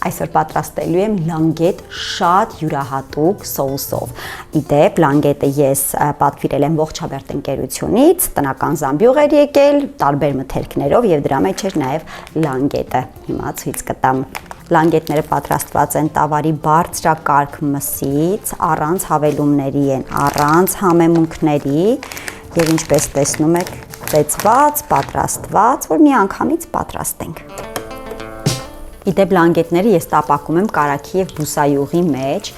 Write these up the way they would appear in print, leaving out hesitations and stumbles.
Այսօր պատրաստելու եմ լանգետ շատ յուրահատուկ սոուսով։ Իդեպ լանգետը ես պատվիրել եմ Ողջաբերդ ընկերությունից, տնական զամբյուղ էր եկել, տարբեր մթերքներով եւ դրա մեջ էր նաեւ լանգետը։ Հիմա ցույց կտամ։ Լանգետները պատրաստված են տավարի բարձրակարգ մսից, առանց հավելումների են, առանց համեմունքների եւ ինչպես տեսնում եք, ծեծված, պատրաստված, որ մի անգամից պատրաստենք։ Իդեպ լանգետները ես տապակում եմ կարագի եւ բուսայուղի մեջ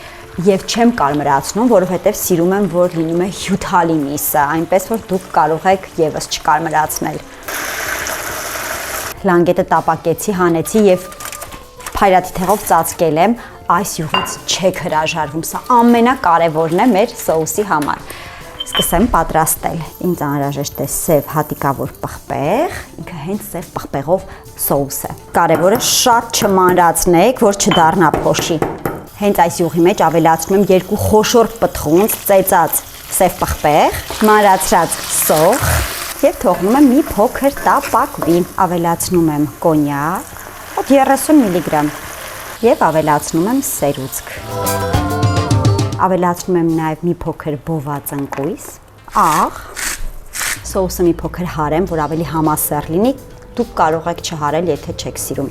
եւ չեմ կարմրացնում, որովհետեւ սիրում եմ, որ լինում է հյութալի միսը, այնպես որ դուք կարող եք եւս չկարմրացնել։ Լանգետը տապակեցի, հանեցի եւ փայլատիթեղով ծածկել եմ, այս յուղից չեք հրաժարվում, սա ամենակարևորն է մեր սոուսի համար։ Սկսեմ պատրաստել։ Ինձ անհրաժեշտ է սև հատիկավոր պղպեղ, ինքը հենց սև պղպեղով սոուս է։ Կարևորը շատ չմանրացնեք, որ չդառնա փոշի։ Հենց այս յուղի մեջ ավելացնում եմ 2 խոշոր պտղունց ծեծած սև պղպեղ, մանրացրած սոխ եւ թողնում եմ մի փոքր տապակվի։ Ավելացնում եմ կոնյակ, 30 մգ եւ ավելացնում եմ սերուցք։ Ավելացնում եմ նաև մի փոքր բոված ընկույզ, աղ, սոուսը մի փոքր հարեմ, որ ավելի համասեռ լինի, դուք կարող եք չհարել, եթե չեք սիրում։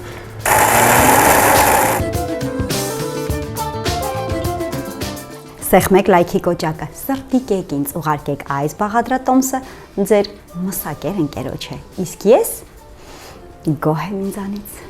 Սեղմեք լայքի կոճակը, սրտիկեք ինձ, ուղարկեք այս բաղադրատոմսը ձեր մսակեր ընկերոջ է, իսկ ես գոհ եմ ինձանից։